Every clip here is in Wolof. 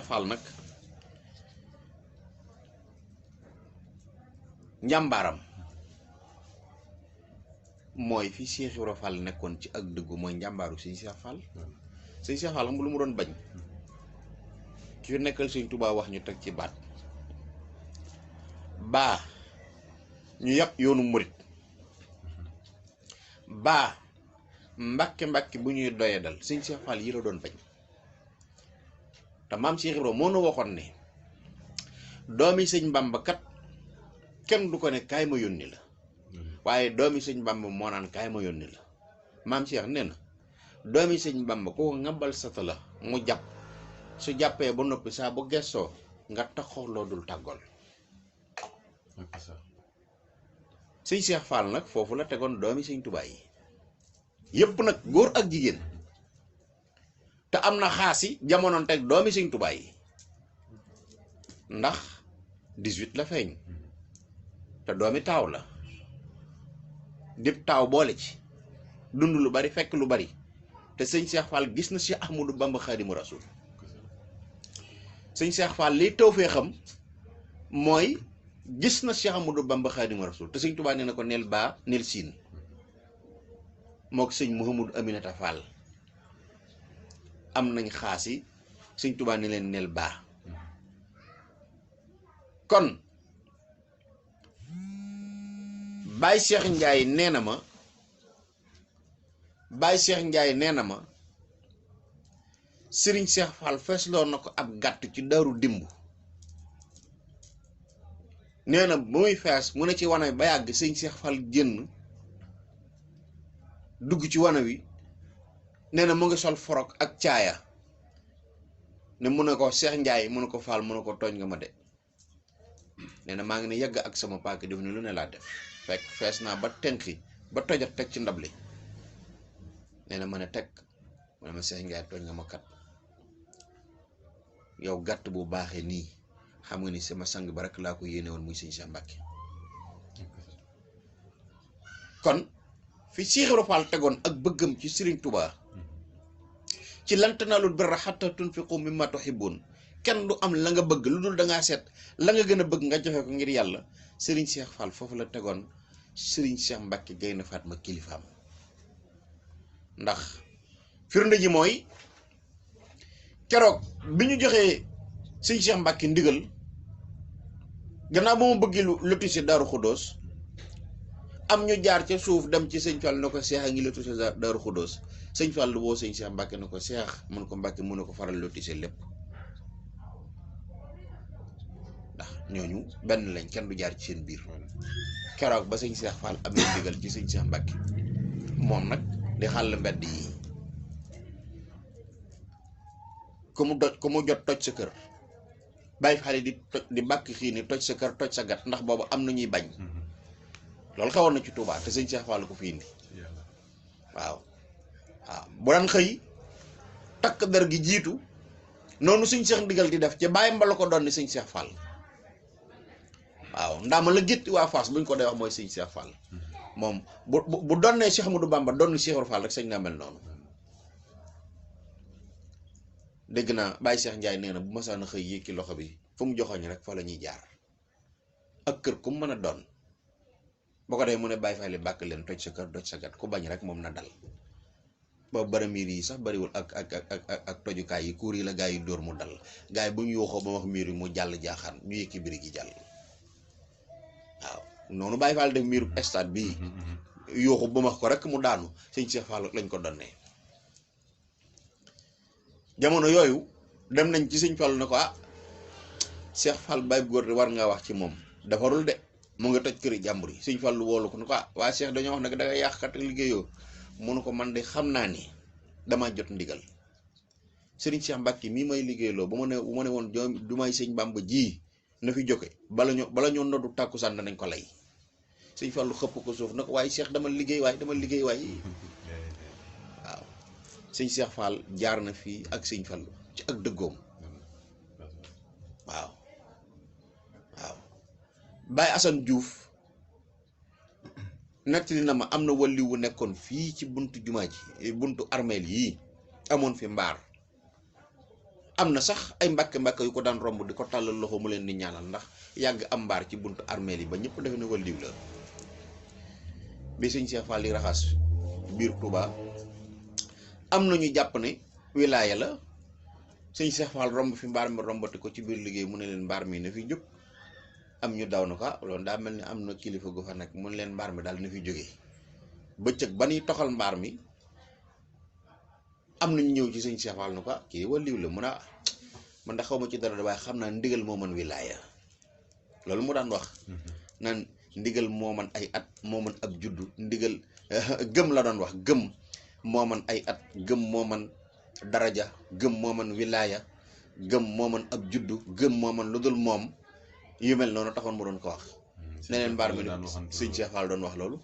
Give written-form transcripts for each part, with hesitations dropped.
Fall nag njàmbaaram mooy fi Cheikh Ibra Fall nekkoon ci ak dëggu mooy njàmbaaru sëñ Cheikh Fall. sëñ Cheikh Fall xam lu mu doon bañ ki fi nekkal sëñ Touba wax ñu teg ci baat baa ñu yàpp yoonu murit baa mbàkke bu ñuy doye dal sëñ Cheikh Fall yi la doon bañ te maam Cheikh Ibra moo nu waxoon ne doomi sëñ Bamba kat kenn du ko ne kaay ma yónni la waaye doomi sëñ Bamba moo naan kaay ma yónni la maam Cheikh nee na doomi sëñ Bamba ku ko ngambal sata la mu jàpp su jàppee ba noppi saa bu gestoo nga taxaw loo dul tàggool sëñ Cheikh Fall nag foofu la tegoon doomi sëñ Touba yi yépp nag góor ak jigéen te am na xaasi jamonoon teg doomi sëñ Touba yi ndax 18 la feeñ te doomi taaw la dib taaw boole ci dund lu bari fekk lu bari te sëñ Cheikh Fall gis na Cheikh Ahmadou Bamba Khadimu Rasul sëñ Cheikh Fall liy taw fee xam mooy gis na Cheikh Ahmadou Bamba Khadimu Rasul te sëñ Touba nee na ko neel baa neel siin mook sëñ Mouhamadou Aminata Fall am nañ xaasi sëñ Touba ne leen neel baa kon Baye Cheikh Ndiaye nee na ma Baye Cheikh Ndiaye nee na ma Serigne Cheikh Fall feesloo na ko ab gàtt ci Daaru Dimb nee na bu muy fees mu ne ci wana wi ba yàgg sëñ Cheikh Fall génn dugg ci wana wi nee na mu ngi sol forog ak caaya ne mu ne ko Cheikh Ndiaye mu ne ko Fall mu ne ko tooñ nga ma de nee na maa ngi ne yegg ak sama paak def ni lu ne laa def fekk fees naa ba tenqi ba tojat teg ci ndab li nee na ma ne teg ma ne ma Cheikh Ndiaye tooñ nga ma kat yow gàtt bu baaxee nii xam nga ni sama sang ba rek laa ko yéene woon muy sëñ Cheikh Mbacke kon fi Cheikh Ibra Fall tegoon ak bëggam ci Serigne Touba ci lan tanaalul birra hattaa tunfiqu mimmaa tuhibbuun kenn du am la nga bëgg lu dul dangaa seet la nga gën a bëgg nga joxe ko ngir yàlla Serigne Cheikh Fall foofu la tegoon Serigne Cheikh Mbacke Gaynde Fatma kilifaam ndax firnde ji mooy keroog bi ñu joxee sëñ Cheikh Mbacke ndigal gannaaw ba mu bëgg lotissé Daaru Xuddoos am ñu jaar ca suuf dem ci sëñ Fall na ko Cheikh a ngi lotissé Daaru Xuddoos sëñ Fall woo sëñ Cheikh Mbacke na ko Cheikh mun ko Mbacke mun na ko faral lotissé lépp ndax ñooñu benn lañ kenn du jaar ci seen biir keroog ba sëñ Cheikh Fall amee ndigal ci sëñ Cheikh Mbacke moom nag di xàll mbedd yi ku mu jot toj sa kër bàyyi xale di bàkk xii ni toj sa kër toj sa gat ndax boobu am na ñuy bañ loolu xawoon na ci Touba te sëñ Cheikh Fall ko fi indi waaw bu daan xëy takk der gi jiitu noonu sëñ Cheikh ndigal di def ci bàyyi mbala ko doon ni sëñ Cheikh Fall waaw ndaama la gétti waa Fass buñ ko dee wax mooy sëñ Cheikh Fall moom bu donnee Cheikh Ahmadou Bamba doon Cheikh Ibra Fall rek sëñ naa mel noonu dégg naa Baye Cheikh Ndiaye nee na bu masaan a xëy yékki loxo bi fu mu joxoñ rek fa la ñuy jaar ak kër ku mu mën a doon boo ko defee mu ne Baye Fall bàkk leen toj sa kër toj sa gat ku bañ rek moom na dal boobu baramiir yi sax bariwul ak tojukaay yi kuur yi la gaa yi dóor mu dal gaa yi bu ñu yuuxoo ba wax miir yi mu jàll jaaxaan ñu yëkki biri gi jàll waaw noonu Baye Fall def miiru stade bii yuuxu ba wax ko rek mu daanu sëñ Cheikh Fall lañ ko donnee jamono yooyu dem nañ ci sëñ Fall ne ko Cheikh Fall Baye góor de war ngaa wax ci moom defarul de mu nga toj këri jàmbur yi sëñ Fall woolu ko ne ko waa Cheikh dañoo wax nag da nga yàqkat liggéeyoo mu ne ko man de xam naa ni damaa jot ndigal Serigne Cheikh Mbacke mii may liggéeyloo bu ma ne woon du may sëñ Bamba ji na fi jóge bala ñoo noddu tàkkusaan danañ ko lay sëñ Fallu xëpp ko suuf na ko waaye Cheikh dama liggéey waay waaw sëñ Cheikh Fall jaar na fii ak sëñ Fallu ci ak dëggoom waaw Baye Assane Diouf nettali na ma am na walli wu nekkoon fii ci buntu jumaa ji buntu armeel yii amoon fi mbaar am na sax ay mbàkke yu ko daan romb di ko tàllal loxo mu leen di ñaanal ndax yàgg am mbaar ci buntu armeel yi ba ñëpp defe ne waliw la. bi sëñ Cheikh Fall di raxas biir Touba am na ñu jàpp ne wilaaya la sëñ Cheikh Fall romb fi mbaar mi rombati ko ci biir liggéey mu ne leen mbaar mi na fi jóg. am ñu daw na ko loolu daa mel ni am na kilifa gu fa nekk mun leen mbaar mi daal na fi jógee bëccëg ba ñuy toxal mbaar mi am nañu ñëw ci sëñ Cheikh Fall na ko kii waliw la mun a man da xaw ma ci dara waaye xam naa ndigal moo man wilaaya loolu mu daan wax naan ndigal moo man ay at moo man ak juddu ndigal gëm la doon wax gëm moo man ay at gëm moo man daraja gëm moo man wilaaya gëm moo man ak juddu gëm moo man lu dul moom yu mel noonu taxoon mu doon ko wax neneen mbaar mi sëñ Cheikh Fall doon wax loolu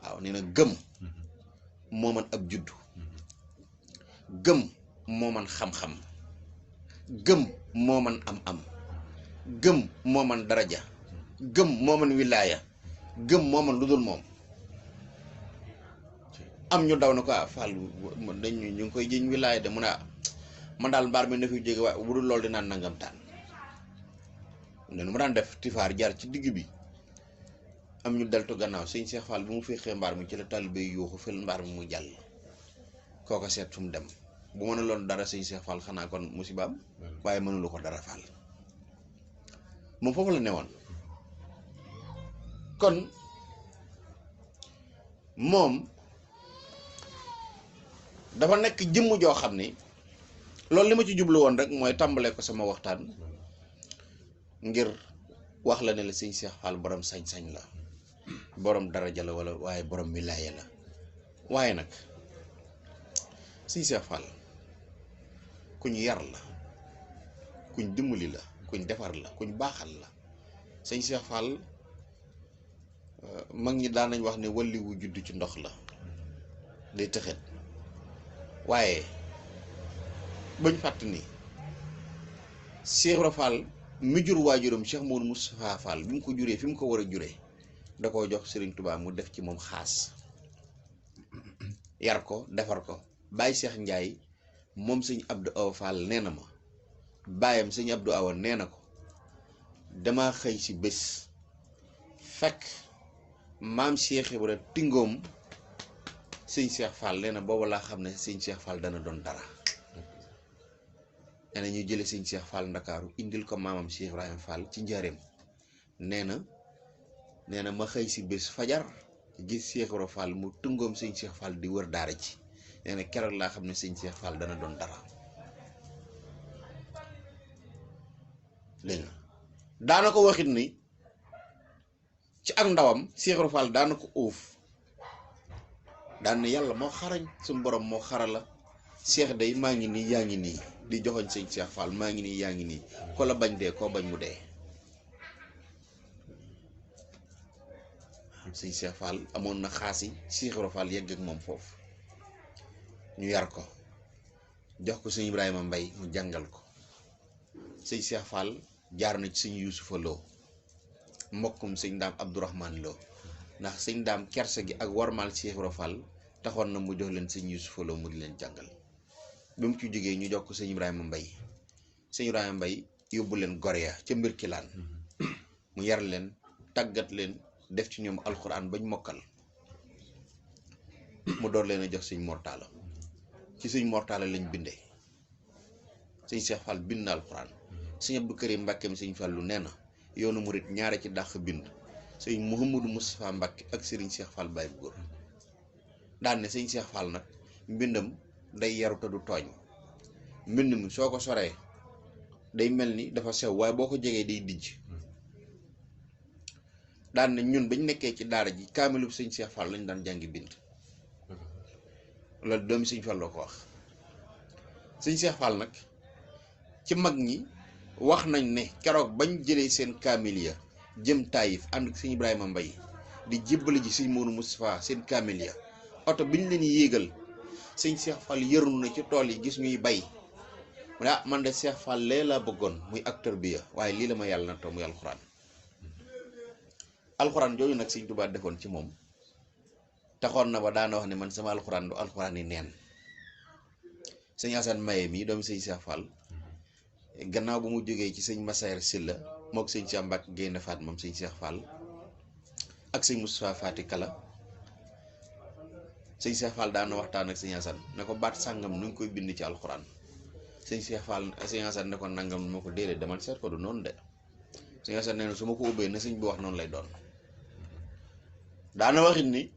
waaw nee na gëm moo man ab juddu gëm moo man xam-xam gëm moo man am-am gëm moo man daraja gëm moo man wilaaya gëm moo man lu dul moom am ñu daw na ko Fall dañu ñu ngi koy jiñ wilaaya de mun a man daal mbaar mi na fi jóge waaye bu dul loolu dinaan nangam taan ne mu daan def tifaar jaar ci digg bi am ñu deltu gannaaw sëñ Cheikh Fall bi mu feexee mbaar mi ci la taalibe yi yuuxu fël mbaar mi mu jàll kooka seet fu mu dem bu mën a loon dara sëñ Cheikh Fall xanaa kon musibaam waaye mënulu ko dara Fall moom foofu la newoon kon moom dafa nekk jëmm joo xam ni loolu li ma ci jublu woon rek mooy tàmbalee ko sama waxtaan ngir wax la ne la sëñ Cheikh Fall borom sañ-sañ la borom daraja la wala waaye borom wilaaya la waaye nag sëñ Cheikh Fall kuñ yar la kuñ dimbali la kuñ defar la kuñ baaxal la sëñ Cheikh Fall mag ñi daan nañ wax ne walli wu judd ci ndox la day tëxet waaye bañ fàtt ni Cheikh Ibra Fall mi jur waajuram Cheikh Mouhamadou Moustapha Fall bi mu ko juree fi mu ko war a juree da koo jox Serigne Touba mu def ci moom xaas yar ko defar ko Baye Cheikh Ndiaye moom sëñ Abdou Awa Fall nee na ma baayam sëñ Abdou Awa nee na ko dama xëy si bés fekk maam Cheikh Ibra tingoom sëñ Cheikh Fall nee na boobu laa xam ne sëñ Cheikh Fall dana doon dara nee na ñu jële sëñ Cheikh Fall Ndakaaru indil ko maamam Cheikh Ibrahima Fall ci njaareem nee na ma xëy si bés fajar gis Cheikh Ibrahima Fall mu tungoom sëñ Cheikh Fall di wër daara ci nee na keroog laa xam ne sëñ Cheikh Fall dana doon dara léegi daana ko waxit ni ci ak ndawam Cheikh Ibrahima Fall daana ko uuf daan na yàlla moo xarañ suñu borom moo xarala Cheikh day maa ngi nii yaa ngi nii di joxoñ sëñ Cheikh Fall maa ngi nii yaa ngi nii ko la bañ dee koo bañ mu dee sëñ Cheikh Fall amoon na xaasi Cheikh Ibra Fall yegg ak moom foofu ñu yar ko jox ko sëñ Ibrahima Mbay mu jàngal ko sëñ Cheikh Fall jaar na ci sëñ Yuusufa Lo mbokkum sëñ Daam Abdourahman Lo ndax sëñ Daam kerse gi ak warmal Cheikh Ibra Fall taxoon na mu jox leen sëñ Yuusufa Lo mu di leen jàngal bi mu ci jógee ñu jox ko sëñ Ibrahima Mbay sëñ Ibrahima Mbay yóbbu leen Gorea ca mbir kilaan mu yar leen tàggat leen def ci ñoom alxuraan bañ mokkal mu door leen a jox sëñ Mortala ci sëñ Mortala lañ bindee sëñ Cheikh Fall bind na alxuraan sëñ Abdou Karim Mbàkkeem sëñ Fallu nee na yoonu murit ñaare ci dàq bind sëñ Mouhamadou Moustapha Mbàkke ak sëriñ Cheikh Fall Baye bu góor daan ne sëñ Cheikh Fall nag mbindam day yaru te du tooñ mbind mi soo ko soree day mel ni dafa sew waaye boo ko jegee day dijj daan ne ñun bañ nekkee ci daara ji kaamilu sëñ Cheikh Fall lañ daan jàngi bind loolu doomi sëñ Fall loo ko wax sëñ Cheikh Fall nag ci mag ñi wax nañ ne keroog bañ jëlee seen kaamil ya jëm Taïf ànd ak sëñ Ibrahima Mbay di jébbali ji sëñ Mourou Moustapha seen kaamil ya oto biñ leen yéegal sëñ Cheikh Fall yërnu na ci tool yi gis ñuy bay mu ne man de Cheikh Fall lee laa bëggoon muy acteur bi ya waaye lii la ma yàlla na taw muy alxuraan jooju nag sëñ Tuubaa defoon ci moom taxoon na ba daana wax ne man sama alxuraan du alxuraan yi neen sëñ Asan Maye mii doomi sëñ Cheikh Fall gannaaw bu mu jógee ci sëñ Massaer Sylla mook sëñ Cheikh Mbacke Gaynde Fatma moom sëñ Cheikh Fall ak sëñ Moustapha Fati Kala sëñ Cheikh Fall daan na waxtaan ak sëñ Assane ne ko baat sàngam nu ngi koy bind ci alxuraan sëñ Cheikh Fall sëñ Assane ne ko nangam moo ko déedéet demal seet ko du noonu de sëñ Assane nee na su ma ko ubbee na sëñ bi wax noonu lay doon daana waxit ni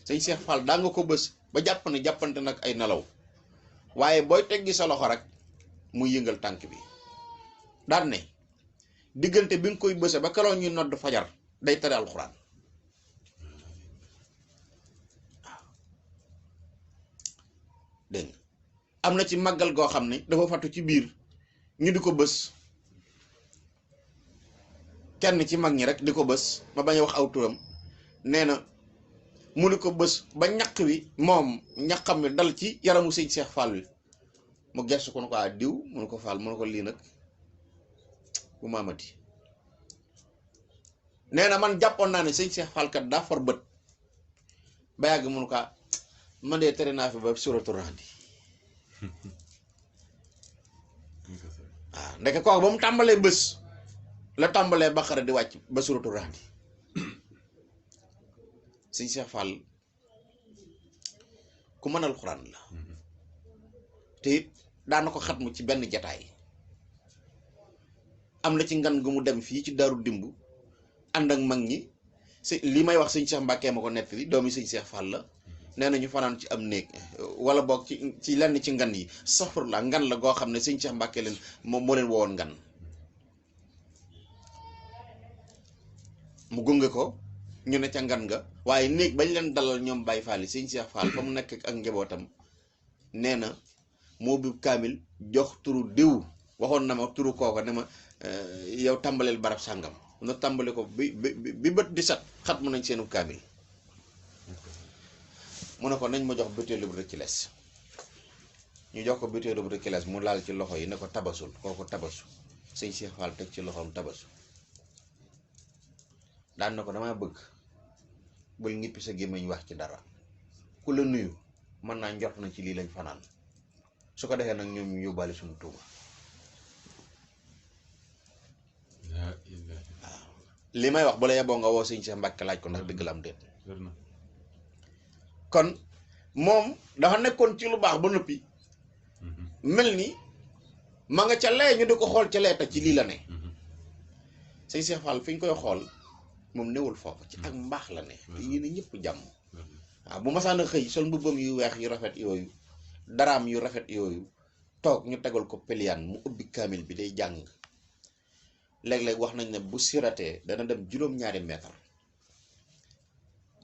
sëñ Cheikh Fall daa nga ko bës ba jàpp ne jàppante nag ay nelaw waaye booy teggi sa loxo rek muy yëngal tànk bi daan ne diggante bi nga koy bëse ba keroog ñuy nodd fajar day tere alxuraan dégg nga am na ci màggal goo xam ne dafa fattu ci biir ñu di ko bës kenn ci mag ñi rek di ko bës ma bañ a wax aw turam nee na mu ni ko bës ba ñaq wi moom ñaqam wi dal ci yaramu sëñ Cheikh Fall wi mu gestu ko ne ko diw mu ne ko Fall mu ne ko lii nag bu maamati nee na man jàppoon naa ne sëñ Cheikh Fall kat daa for bët ba yàgg mu ne ko man de tere naa fi ba suratu Rahd waaw ndeke kooku ba mu tàmbalee bés la tàmbalee Baqara di wàcc ba suratu Rahd sëñ Cheikh Fall ku mën alxuraan la te it daana ko xatmu ci benn jataay am na ci ngan gu mu dem fii ci Daaru Dimb ànd ak mag ñi li may wax sëñ Cheikh Mbacke ma ko nettali doomi sëñ Cheikh Fall la nee na ñu fanaan ci am néeg wala boog ci lenn ci ngan yi safar la ngan la goo xam ne sëñ Cheikh Mbacke leen moom moo leen wowoon ngan mu gunge ko ñu ne ca ngan nga waaye néeg bañ leen dalal ñoom Baye Fall yi sëñ Cheikh Fall fa mu nekk ak njabootam nee na moo bi kaamil jox turu diw waxoon na ma turu kooka ne ma yow tàmbaleel barab sàngam na tàmbale ko bi bët di sat xat mu nañ seenu kaamil mu ne ko nañ ma jox butéelu bu Rekiles ñu jox ko butéelu bu Rekiles mu laal ci loxo yi ne ko tabasul kooku tabasu sëñ Cheikh Fall teg ci loxoom tabasu daan na ko damaa bëgg bul ngippi sa gémmiñ wax ci dara ku la nuyu mën naa njort na ci lii lañ fanaan su ko defee nag ñoom ñu yóbbaale suñu tuuma waaw li may wax bu la yeboo nga woo sëñ Cheikh Mbacke laaj ko ndax dëgg la am déet kon moom dafa nekkoon ci lu baax ba noppi mel ni ma nga ca lee ñu di ko xool ca lee ta ci lii la ne sëñ Cheikh Fall fi ñu koy xool moom newul foofu ci ak mbaax la ne te yéen ñëpp jàmm waaw bu masaan a xëy sol mbubbam yu weex yu rafet yooyu daraam yu rafet yooyu toog ñu tegal ko peliyaan mu ubbi kaamil bi day jàng léeg-léeg wax nañ ne bu siratee dana dem juróom-ñaari meetar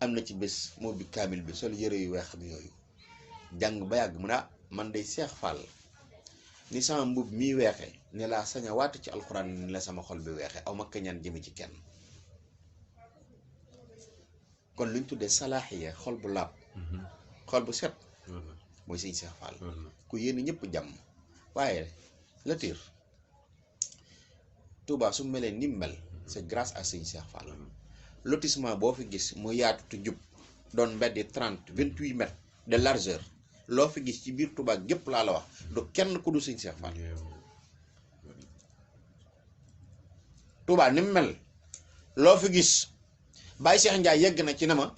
am na ci bés mu ubbi kaamil bi sol yëre yu weexam yooyu jàng ba yàgg mu ne man day Cheikh Fall ni sama mbub mii weexe ne laa sañ a waat ci alxuraan ni la sama xol bi weexe aw ma kañaan jëme ci kenn kon luñ tuddee salaaxiya xol bu laab xol bu set mooy sëñ Cheikh Fall ku yéen ñëpp jàmm waaye la tiir Touba su melee ni mel c'est grâce à sëñ Cheikh Fall lotissement boo fi gis mu yaatu te jub doon mbeddi 28 mètres de largeur loo fi gis ci biir Touba gépp laa la wax du kenn ku du sëñ Cheikh Fall Touba ni mel loo fi gis Baye Cheikh Ndiaye yegg na ci ne ma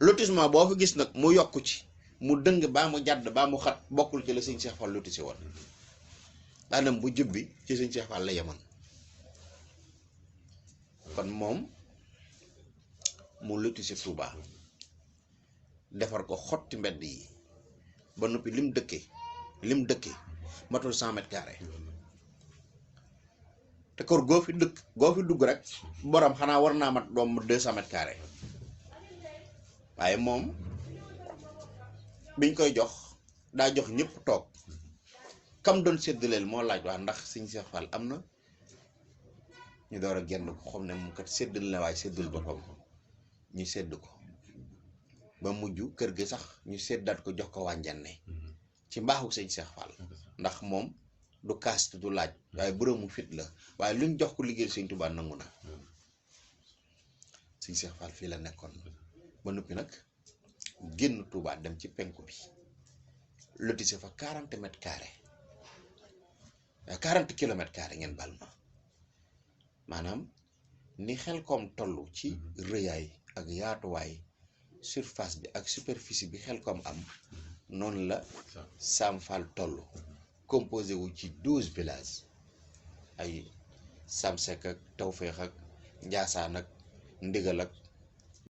lotissement boo fi gis nag mu yokku ci mu dëng baa mu jàdd baa mu xat bokkul ci la sëñ Cheikh Fall lotissé woon daanam bu jub bi ci sëñ Cheikh Fall la yemoon kon moom mu lotissé Touba defar ko xotti mbedd yi ba noppi lim dëkke matul 100 mètres carrés te kër goo fi dugg rek borom xanaa war naa mat doom 200 mètres carrés waaye moom biñ koy jox daa jox ñëpp toog kam doon séddaleel moo laaj waa ndax sëñ Cheikh Fall am na ñu door a génn ko xam ne mu kat séddal la waaye séddal boppam ñu sédd ko ba mujj kër gi sax ñu séddaat ko jox ko wànjanne ci mbaaxu sëñ Cheikh Fall ndax moom du kaas du laaj waaye boroomu fit la waaye luñ jox ko liggéey sëñ Tuubaa nangu na sëñ Cheikh Fall fii la nekkoon ba noppi nag génn Touba dem ci penku bi lotissé fa 40 mètres carrés 40 kilomètres carrés ngeen bal ma maanaam ni Xelcom toll ci rëyaay ak yaatuwaay surface bi ak superficie bi Xelcom am noonu la Sam Fall toll composé wu ci 12 villages ay Samsek ak Tawfeex ak Njaasaan ak Ndigal ak